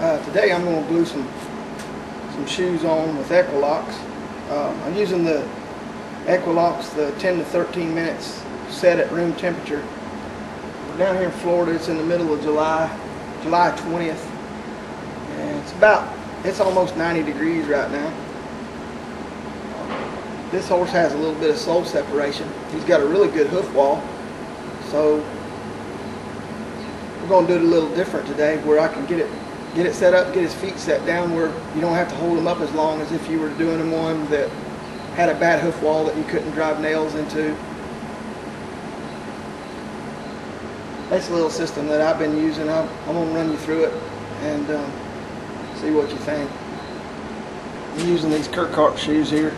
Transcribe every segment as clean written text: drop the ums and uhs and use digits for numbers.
Today I'm going to glue some shoes on with Equilocks. I'm using the Equilocks, the 10 to 13 minutes set at room temperature. We're down here in Florida. It's in the middle of July 20th, and it's almost 90 degrees right now. This horse has a little bit of sole separation. He's got a really good hoof wall, so we're going to do it a little different today, where I can get it set up, get his feet set down where you don't have to hold him up as long as if you were doing him one that had a bad hoof wall that you couldn't drive nails into. That's a little system that I've been using. I'm going to run you through it and see what you think. I'm using these Kirkhart shoes here.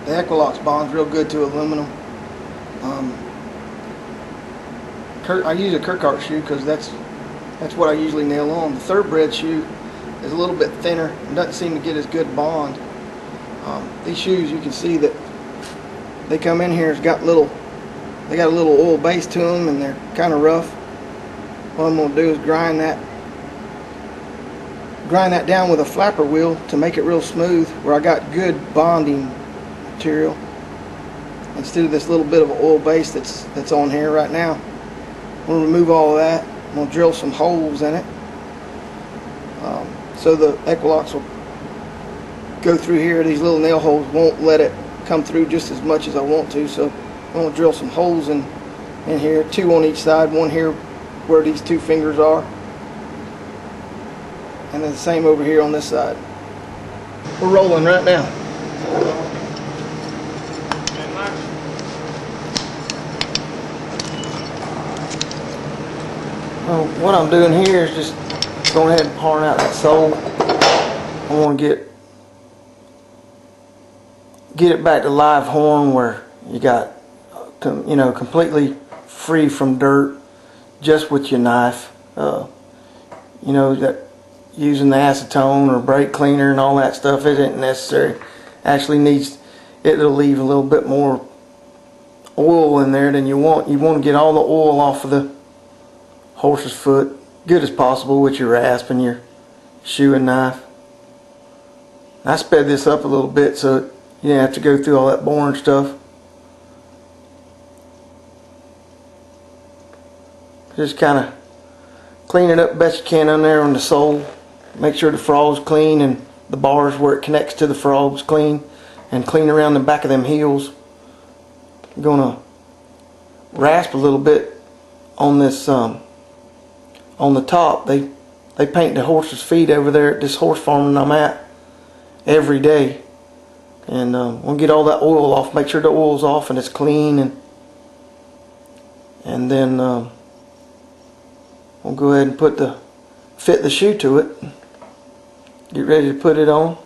The Equilocks bond's real good to aluminum. I use a Kirkhart shoe because that's what I usually nail on. The thoroughbred shoe is a little bit thinner and doesn't seem to get as good bond. These shoes, you can see that they come in here, they got a little oil base to them, and they're kind of rough. What I'm going to do is grind that down with a flapper wheel to make it real smooth, where I got good bonding material instead of this little bit of an oil base that's on here right now. I'm going to remove all of that. I'm going to drill some holes in it so the Equilocks will go through here. These little nail holes won't let it come through just as much as I want to, so I'm going to drill some holes in here, 2 on each side, one here where these 2 fingers are, and then the same over here on this side. We're rolling right now. Well, what I'm doing here is just going ahead and pouring out that sole. I want to get it back to live horn, where you got completely free from dirt, just with your knife. That using the acetone or brake cleaner and all that stuff isn't necessary. Actually it'll leave a little bit more oil in there than you want. You want to get all the oil off of the horse's foot good as possible with your rasp and your shoeing knife. I sped this up a little bit so you didn't have to go through all that boring stuff. Just kind of clean it up best you can on there on the sole. Make sure the frog's clean and the bars where it connects to the frog's clean, and clean around the back of them heels. I'm gonna rasp a little bit on this on the top. They paint the horse's feet over there at this horse farm I'm at every day, and we'll get all that oil off. Make sure the oil's off and it's clean, and then we'll go ahead and fit the shoe to it. Get ready to put it on.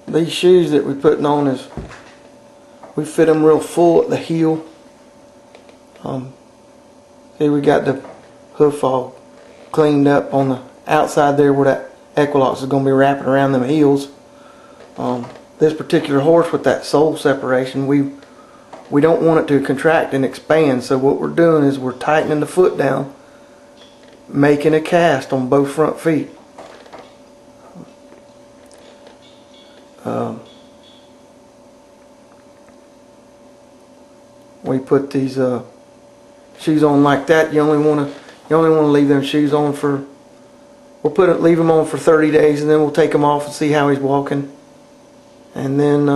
These shoes that we're putting on we fit them real full at the heel. See, we got the hoof all cleaned up on the outside there where that Equilocks is going to be wrapping around them heels. This particular horse with that sole separation, we don't want it to contract and expand, so what we're doing is we're tightening the foot down, making a cast on both front feet. We put these shoes on like that. You only want to leave them shoes on for. Leave them on for 30 days, and then we'll take them off and see how he's walking. And then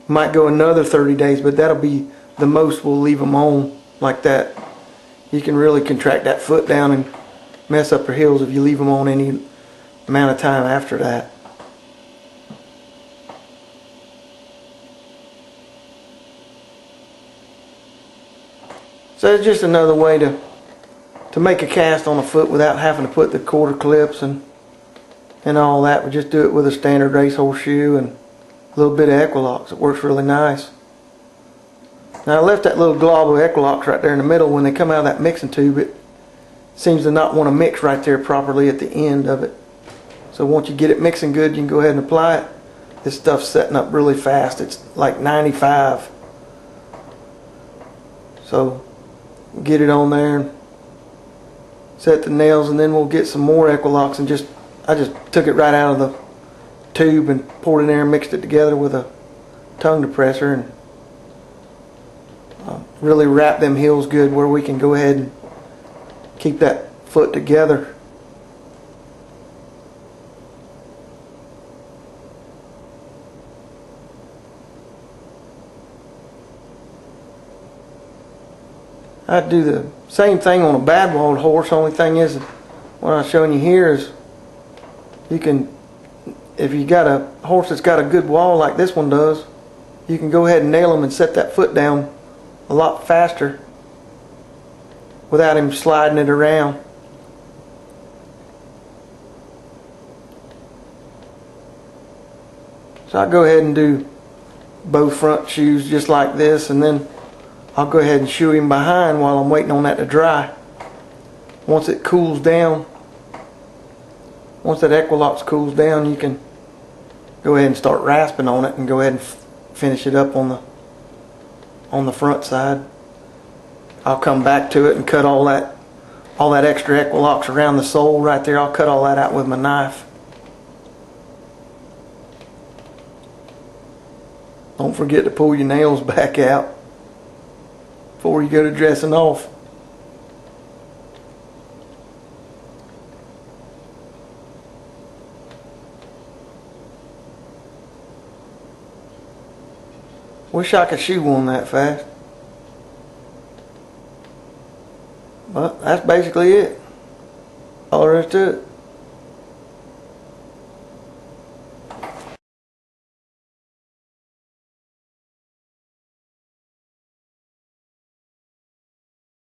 might go another 30 days, but that'll be the most we'll leave them on like that. You can really contract that foot down and mess up your heels if you leave them on any amount of time after that. So it's just another way to make a cast on a foot without having to put the quarter clips and all that. We just do it with a standard racehorse shoe and a little bit of Equilocks. It works really nice. Now I left that little glob of Equilocks right there in the middle. When they come out of that mixing tube, seems to not want to mix right there properly at the end of it. So once you get it mixing good, you can go ahead and apply it. This stuff's setting up really fast. It's like 95. So get it on there, set the nails, and then we'll get some more Equilocks and I just took it right out of the tube and poured it in there and mixed it together with a tongue depressor, and really wrap them heels good where we can go ahead and keep that foot together. I'd do the same thing on a bad-walled horse. Only thing is, what I'm showing you here is you can, if you got a horse that's got a good wall like this one does, you can go ahead and nail him and set that foot down a lot faster without him sliding it around. So I'll go ahead and do both front shoes just like this, and then I'll go ahead and shoe him behind while I'm waiting on that to dry. Once it cools down, once that Equilocks cools down, you can go ahead and start rasping on it and go ahead and finish it up on the front side. I'll come back to it and cut all that extra Equilocks around the sole right there. I'll cut all that out with my knife. Don't forget to pull your nails back out before you go to dressing off. Wish I could shoe one that fast. But that's basically it. All there is to it.